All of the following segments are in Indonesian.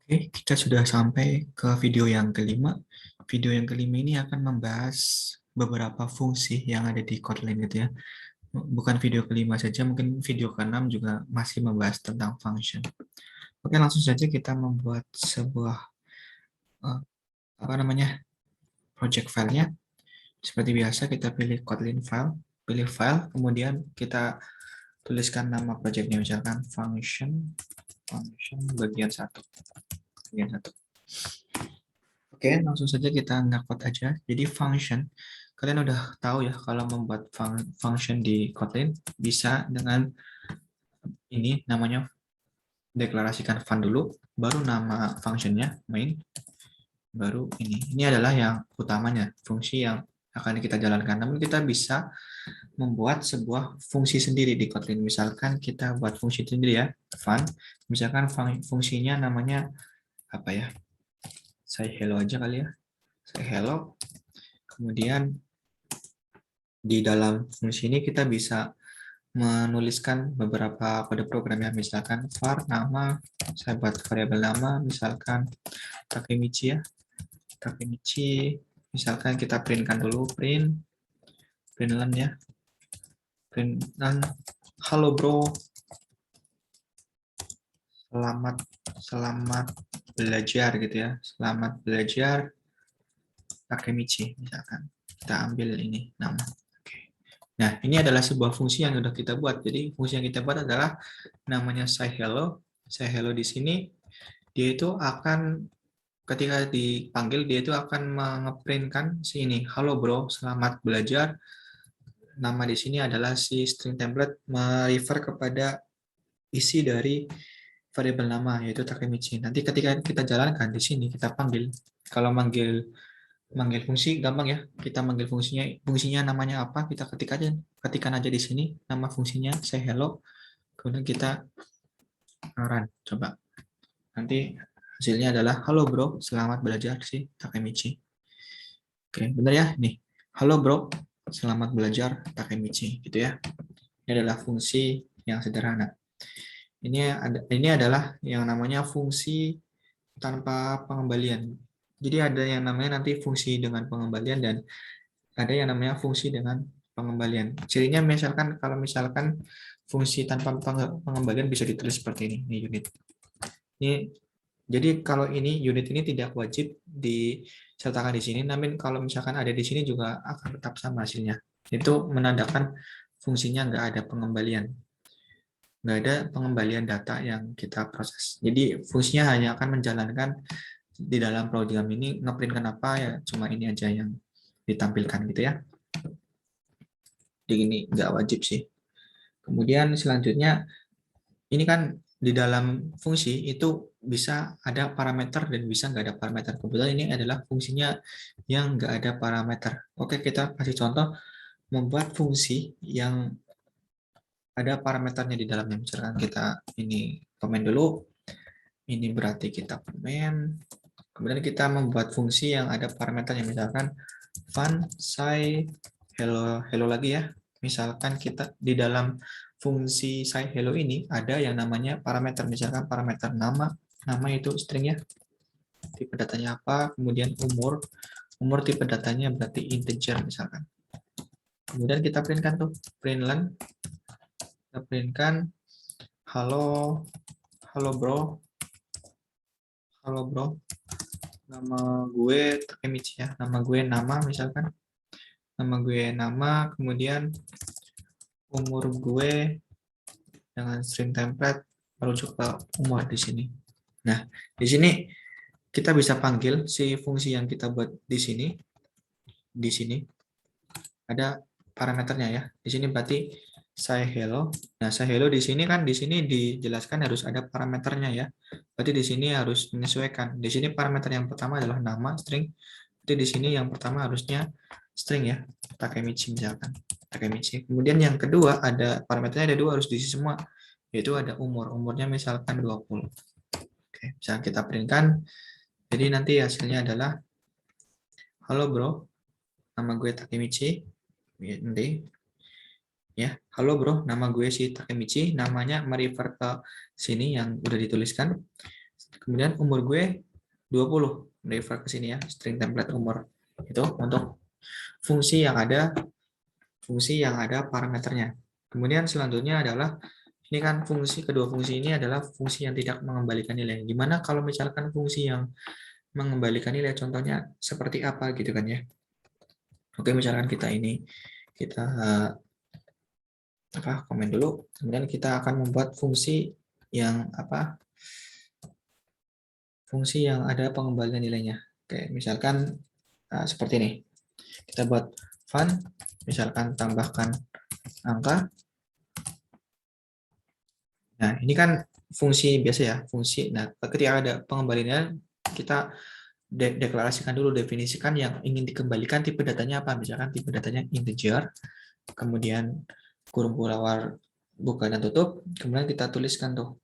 Oke, kita sudah sampai ke video yang kelima. Video yang kelima ini akan membahas beberapa fungsi yang ada di Kotlin gitu ya. Bukan video kelima saja, mungkin video keenam juga masih membahas tentang function. Oke, langsung saja kita membuat sebuah eh, apa namanya project filenya. Seperti biasa kita pilih Kotlin file, pilih file, kemudian kita tuliskan nama projectnya misalkan function bagian satu. Oke, langsung saja kita nge-code aja. Jadi function, kalian udah tahu ya kalau membuat function di Kotlin bisa dengan ini namanya deklarasikan fun dulu, baru nama functionnya main, baru ini. Ini adalah yang utamanya, fungsi yang akan kita jalankan. Namun kita bisa membuat sebuah fungsi sendiri di Kotlin. Misalkan kita buat fungsi sendiri ya, fun. Misalkan fungsinya namanya apa ya? Say hello aja kali ya. Say hello. Kemudian di dalam fungsi ini kita bisa menuliskan beberapa kode program ya, misalkan var nama, saya buat variabel nama, misalkan Takemichi ya, Takemichi, misalkan kita printkan dulu, println ya, println, halo bro, selamat belajar gitu ya, selamat belajar Takemichi, misalkan kita ambil ini nama. Nah, ini adalah sebuah fungsi yang sudah kita buat. Jadi, fungsi yang kita buat adalah namanya say hello. Say hello di sini, dia itu akan, ketika dipanggil, dia itu akan mengeprintkan si ini. Halo bro, selamat belajar. Nama di sini adalah si string template, merefer kepada isi dari variabel nama, yaitu Takemichi. Nanti ketika kita jalankan di sini, kita panggil. Kalau manggil fungsi gampang ya, kita manggil fungsinya namanya apa, kita ketikkan aja di sini nama fungsinya say hello, kemudian kita run, coba nanti hasilnya adalah halo bro, selamat belajar si Takemichi. Oke, benar ya, nih halo bro, selamat belajar Takemichi gitu ya. Ini adalah fungsi yang sederhana. Ini adalah yang namanya fungsi tanpa pengembalian. Jadi ada yang namanya nanti fungsi dengan pengembalian dan ada yang namanya fungsi dengan pengembalian. Cirinya misalkan kalau misalkan fungsi tanpa pengembalian bisa ditulis seperti ini unit. Ini jadi kalau unit ini tidak wajib disertakan di sini, namun kalau misalkan ada di sini juga akan tetap sama hasilnya. Itu menandakan fungsinya nggak ada pengembalian. Nggak ada pengembalian data yang kita proses. Jadi fungsinya hanya akan menjalankan di dalam program ini, ngeprintkan apa ya, cuma ini aja yang ditampilkan gitu ya. Jadi ini nggak wajib sih. Kemudian selanjutnya, ini kan di dalam fungsi itu bisa ada parameter dan bisa nggak ada parameter. Kebetulan ini adalah fungsinya yang nggak ada parameter. Oke, kita kasih contoh membuat fungsi yang ada parameternya di dalamnya. Misalkan kita ini komen dulu, ini berarti kita komen. Kemudian kita membuat fungsi yang ada parameternya, misalkan fun, say, hello lagi ya. Misalkan kita di dalam fungsi say hello ini ada yang namanya parameter, misalkan parameter nama itu string ya, tipe datanya apa, kemudian umur tipe datanya berarti integer misalkan. Kemudian kita printkan tuh, println, kita printkan halo bro, nama gue Takemichi ya, nama gue nama misalkan, nama gue nama, kemudian umur gue dengan string template merujuk ke umur di sini. Nah, di sini kita bisa panggil si fungsi yang kita buat di sini. Di sini ada parameternya ya. Di sini berarti say hello. Nah, say hello di sini kan di sini dijelaskan harus ada parameternya ya. Berarti di sini harus menyesuaikan. Di sini parameter yang pertama adalah nama string. Jadi di sini yang pertama harusnya string ya. Takemichi misalkan. Takemichi. Kemudian yang kedua ada parameternya ada dua, harus diisi semua. Yaitu ada umur. Umurnya misalkan 20. Oke, bisa kita printkan. Jadi nanti hasilnya adalah halo bro, nama gue Takemichi. Nanti ya, halo bro, nama gue si Takemichi, namanya merefer ke sini yang udah dituliskan. Kemudian umur gue 20. Refer ke sini ya, string template umur. Itu untuk fungsi yang ada parameternya. Kemudian selanjutnya adalah ini kan kedua fungsi ini adalah fungsi yang tidak mengembalikan nilai. Gimana kalau misalkan fungsi yang mengembalikan nilai, contohnya seperti apa gitu kan ya. Oke, misalkan kita komen dulu, kemudian kita akan membuat fungsi yang ada pengembalian nilainya. Oke, misalkan seperti ini. Kita buat fun, misalkan tambahkan angka. Nah, ini kan fungsi biasa ya, fungsi. Nah, ketika ada pengembaliannya, kita deklarasikan dulu, definisikan yang ingin dikembalikan, tipe datanya apa. Misalkan tipe datanya integer, kemudian kurung polar buka dan tutup, kemudian kita tuliskan tuh.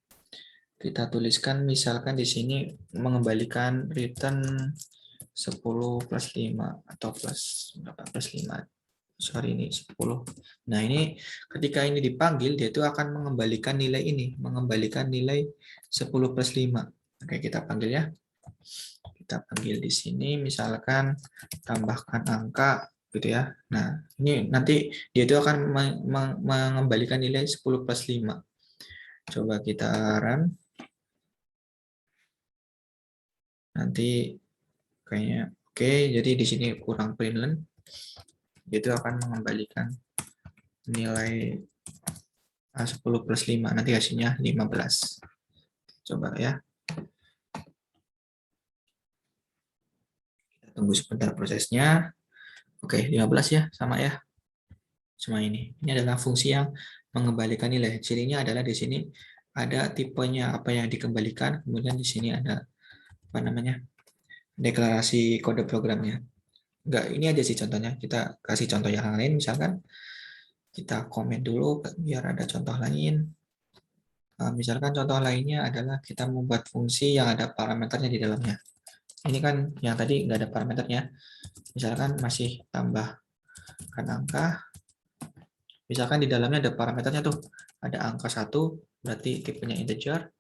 Kita tuliskan misalkan di sini mengembalikan return 10 plus 5 atau plus 5. Sorry, ini 10. Nah, ini ketika ini dipanggil, dia itu akan mengembalikan nilai ini, mengembalikan nilai 10 plus 5. Oke, kita panggil ya. Kita panggil di sini, misalkan tambahkan angka, gitu ya. Nah, ini nanti dia itu akan mengembalikan nilai 10 plus 5. Coba kita run. Nanti kayaknya oke, jadi di sini kurang println. Itu akan mengembalikan nilai 10 plus 5, nanti hasilnya 15. Coba ya. Kita tunggu sebentar prosesnya. Oke, 15 ya, sama ya. Semua ini. Ini adalah fungsi yang mengembalikan nilai. Cirinya adalah di sini ada tipenya apa yang dikembalikan, kemudian di sini ada deklarasi kode programnya. Enggak, ini aja sih contohnya. Kita kasih contoh yang lain, misalkan kita komen dulu biar ada contoh lain. Misalkan contoh lainnya adalah kita membuat fungsi yang ada parameternya di dalamnya. Ini kan yang tadi nggak ada parameternya. Misalkan masih tambahkan angka. Misalkan di dalamnya ada parameternya tuh. Ada angka 1, berarti tipenya integer.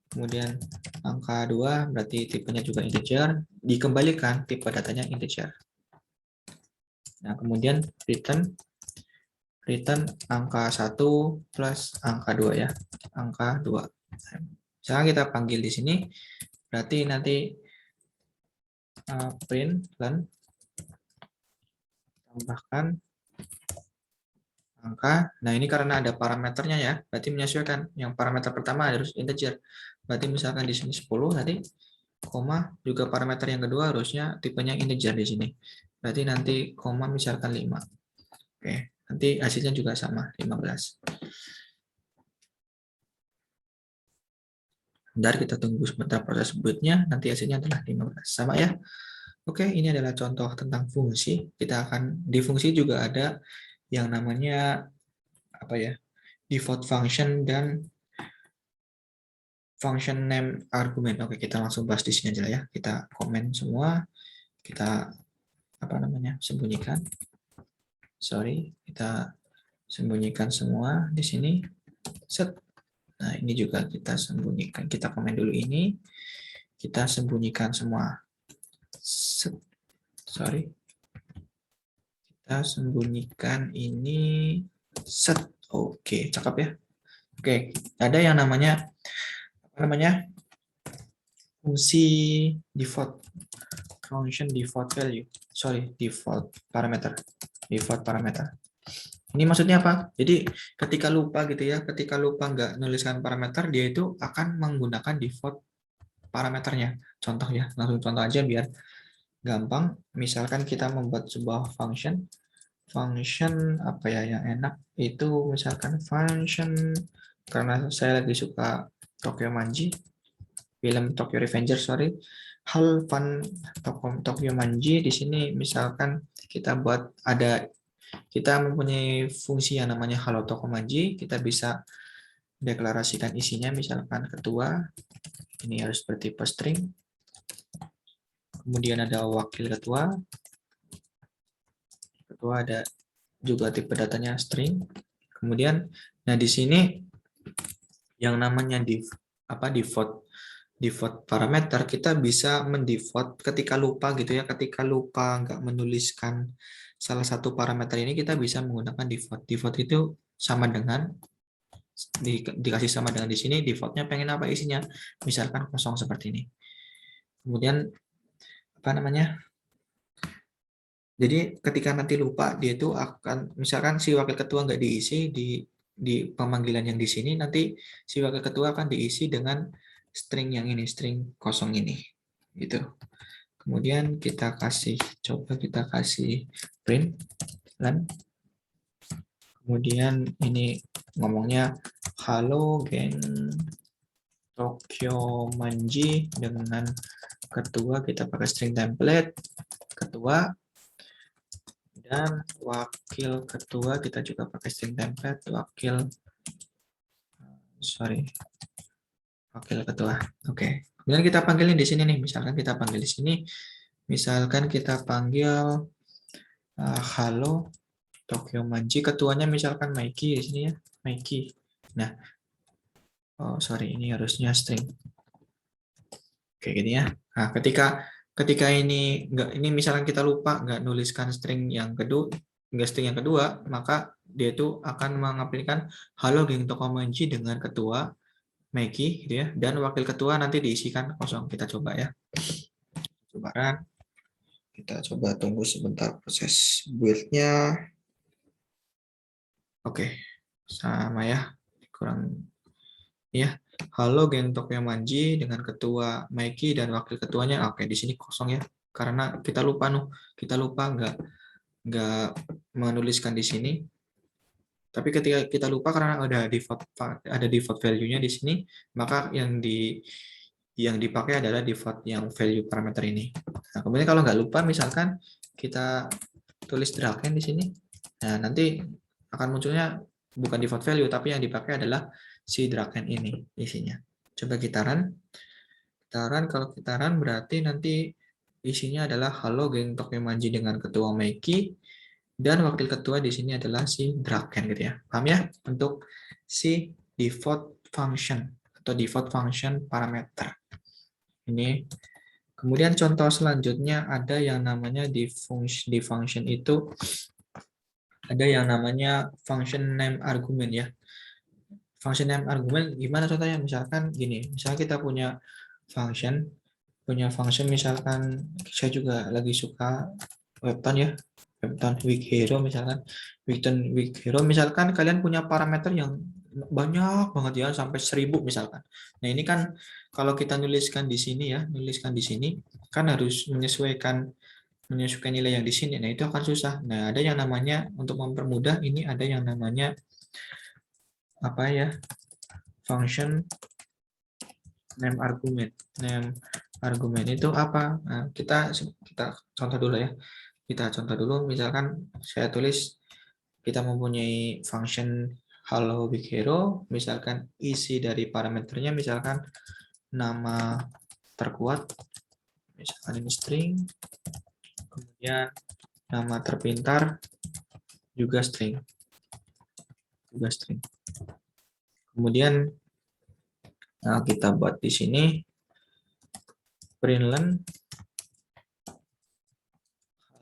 Kemudian angka 2, berarti tipenya juga integer. Dikembalikan tipe datanya integer. Nah, kemudian return angka 1 plus angka 2 ya. Angka 2. Misalkan kita panggil di sini, berarti nanti print tambahkan angka. Nah, ini karena ada parameternya ya, berarti menyesuaikan. Yang parameter pertama harus integer. Berarti misalkan di sini 10, nanti koma juga parameter yang kedua harusnya tipenya integer di sini. Berarti nanti koma misalkan 5. Oke, nanti hasilnya juga sama, 15. Bentar, kita tunggu sebentar proses bootnya, nanti hasilnya adalah 15. Sama ya. Oke, ini adalah contoh tentang fungsi. Kita akan di fungsi juga ada yang namanya default function dan function name argument. Oke, kita langsung bahas di sini aja ya. Kita komen semua, kita sembunyikan. Sorry, kita sembunyikan semua di sini. Set. Nah, ini juga kita sembunyikan. Kita komen dulu ini. Kita sembunyikan semua. Set. Sorry. Kita sembunyikan ini. Set. Oke, cakep ya. Oke, ada yang namanya fungsi default function default value. Sorry, default parameter. Ini maksudnya apa? Jadi ketika lupa gitu ya, ketika lupa nggak nuliskan parameter, dia itu akan menggunakan default parameternya. Contoh ya, langsung contoh aja biar gampang. Misalkan kita membuat sebuah function apa ya yang enak itu, misalkan function, karena saya lagi suka Tokyo Manji, film Tokyo Revenger, sorry, hal fun Tokyo Manji. Di sini misalkan kita mempunyai fungsi yang namanya Halo Tokyo Manji. Kita bisa deklarasikan isinya, misalkan ketua, ini harus bertipe string. Kemudian ada wakil ketua ada juga tipe datanya string. Kemudian, nah di sini yang namanya default default parameter, kita bisa mendefault ketika lupa gitu ya, ketika lupa nggak menuliskan salah satu parameter ini, kita bisa menggunakan default. Default itu sama dengan dikasih sama dengan di sini, defaultnya pengen apa isinya, misalkan kosong seperti ini. Kemudian apa namanya? Jadi ketika nanti lupa, dia itu akan, misalkan si wakil ketua nggak diisi di pemanggilan yang di sini, nanti si wakil ketua akan diisi dengan string yang ini, string kosong ini, gitu. Kemudian kita kasih, coba kita kasih print, dan kemudian ini ngomongnya halo geng Tokyo Manji dengan ketua, kita pakai string template ketua, dan wakil ketua kita juga pakai string template wakil ketua. Oke. Kemudian kita panggilin di sini nih, misalkan kita panggil di sini, misalkan kita panggil halo Tokyo Manji, ketuanya misalkan Maiki di sini ya, Maiki. Nah, ini harusnya string. Kayak gini ya. Nah, ketika ini misalkan kita lupa nggak nuliskan string yang kedua, maka dia itu akan mengaplikasikan halo geng Tokyo Manji dengan ketua Maiki gitu ya, dan wakil ketua nanti diisikan kosong. Kita coba ya. Coba kita coba tunggu sebentar proses build-nya. Oke. Sama ya. Kurang ya. Halo geng Tokyo Manji dengan ketua Maiki dan wakil ketuanya. Oke, di sini kosong ya. Karena kita lupa nggak menuliskan di sini. Tapi ketika kita lupa karena ada default value-nya di sini, maka yang dipakai adalah default yang value parameter ini. Nah, kemudian kalau nggak lupa, misalkan kita tulis draken di sini, nah nanti akan munculnya bukan default value, tapi yang dipakai adalah si draken ini isinya. Coba kita run. Kalau kita run berarti nanti isinya adalah halo geng Tokyo Manji dengan ketua Maiki, dan wakil ketua di sini adalah si draken gitu ya. Paham ya? Untuk si default function atau default function parameter. Ini. Kemudian contoh selanjutnya ada yang namanya di function itu ada yang namanya function name argument ya. Function name argument gimana contohnya? Misalkan gini, misalnya kita punya function misalkan, saya juga lagi suka Webton ya, Webton Week Hero misalkan, Webton Week Hero misalkan kalian punya parameter yang banyak banget ya, sampai 1000 misalkan. Nah ini kan kalau kita nuliskan di sini ya, kan harus menyesuaikan nilai yang di sini. Nah itu akan susah. Nah ada yang namanya, untuk mempermudah ini, ada yang namanya apa ya, function name argument itu apa? Nah, kita contoh dulu ya. Kita contoh dulu, misalkan saya tulis kita mempunyai function hello big hero, misalkan isi dari parameternya misalkan nama terkuat, misalkan ini string, kemudian nama terpintar juga string. Kemudian kita buat di sini println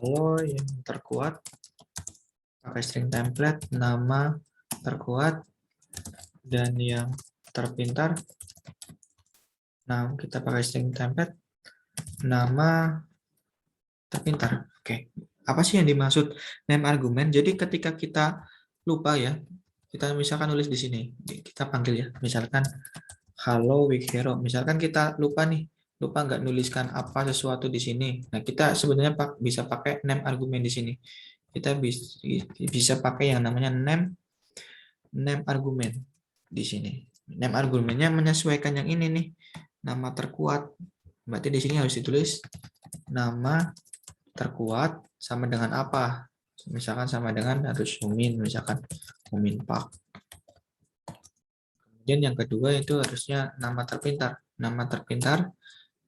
halo yang terkuat pakai string template, nama terkuat dan yang terpintar. Nah, kita pakai string template, nama terpintar. Oke. Apa sih yang dimaksud name argument? Jadi ketika kita lupa ya, kita misalkan nulis di sini, kita panggil ya, misalkan halo week hero. Misalkan kita lupa nggak nuliskan apa sesuatu di sini. Nah, kita sebenarnya bisa pakai name argument di sini. Kita bisa pakai yang namanya name argument di sini. Name argumentnya menyesuaikan yang ini nih, nama terkuat. Berarti di sini harus ditulis nama terkuat sama dengan apa? Misalkan sama dengan harus Mumin, misalkan Mumin Pak. Kemudian yang kedua itu harusnya nama terpintar. Nama terpintar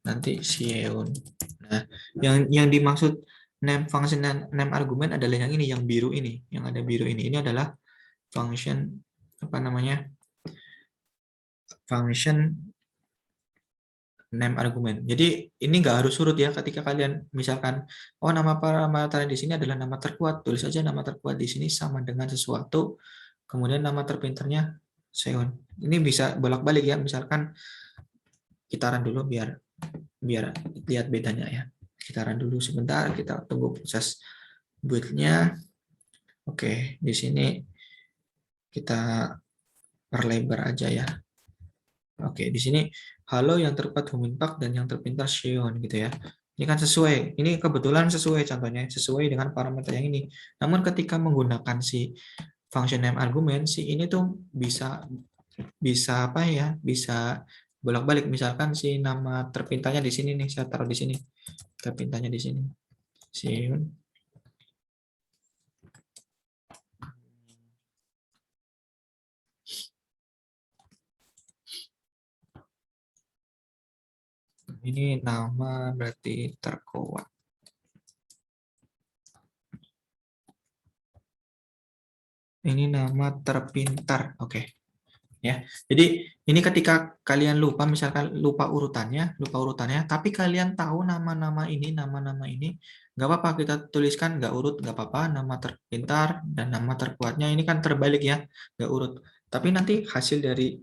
nanti Sieun. Nah, yang dimaksud name function dan name argument adalah yang ini, yang biru ini, yang ada biru ini. Ini adalah function apa namanya? Function name argumen. Jadi ini nggak harus urut ya ketika kalian misalkan nama parameter di sini adalah nama terkuat, tulis saja nama terkuat di sini sama dengan sesuatu, kemudian nama terpinternya Seon. Ini bisa bolak-balik ya, misalkan kita run dulu biar lihat bedanya ya. Kita run dulu sebentar, kita tunggu proses build-nya. Oke, di sini kita perlebar aja ya. Oke, di sini halo yang terkuat Huminpak dan yang terpintar Xeon gitu ya. Ini kan sesuai. Ini kebetulan sesuai contohnya, sesuai dengan parameter yang ini. Namun ketika menggunakan si function name argument, si ini tuh bisa apa ya? Bisa bolak-balik. Misalkan si nama terpintarnya di sini nih, saya taruh di sini. Terpintarnya di sini. Xeon. Ini nama berarti terkuat. Ini nama terpintar. Oke. Ya. Jadi ini ketika kalian lupa, misalkan lupa urutannya, tapi kalian tahu nama-nama ini, nggak apa-apa kita tuliskan nggak urut, nggak apa-apa, nama terpintar dan nama terkuatnya ini kan terbalik ya, nggak urut. Tapi nanti hasil dari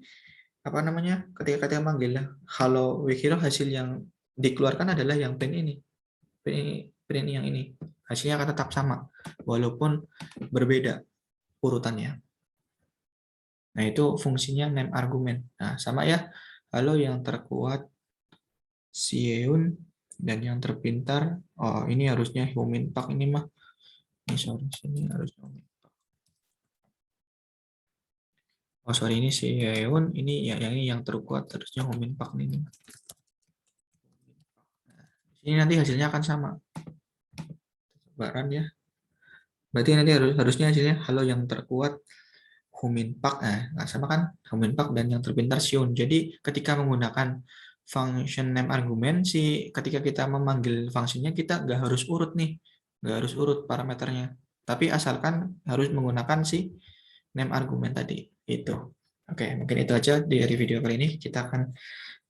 apa namanya, ketika kalian manggil halo Wikiro, hasil yang dikeluarkan adalah yang print ini, print yang ini, hasilnya akan tetap sama walaupun berbeda urutannya. Nah, itu fungsinya name argument. Nah, sama ya. Halo yang terkuat Xeon dan yang terpintar. Oh, ini harusnya Huminpak ini mah. Ini sorry, sini harusnya Huminpak. Oh, sorry, ini Xeon, ini yang terkuat harusnya Huminpak ini. Nah, ini nanti hasilnya akan sama. Sebaran ya. Berarti nanti harusnya hasilnya halo yang terkuat Huminpak, nah sama kan Huminpak dan yang terpintar Xeon. Jadi ketika menggunakan function name argument, ketika kita memanggil fungsinya kita nggak harus urut nih, nggak harus urut parameternya. Tapi asalkan harus menggunakan si name argument tadi itu. Oke, mungkin itu aja dari video kali ini. Kita akan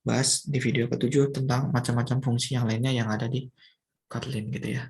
bahas di video ke-7 tentang macam-macam fungsi yang lainnya yang ada di Kotlin gitu ya.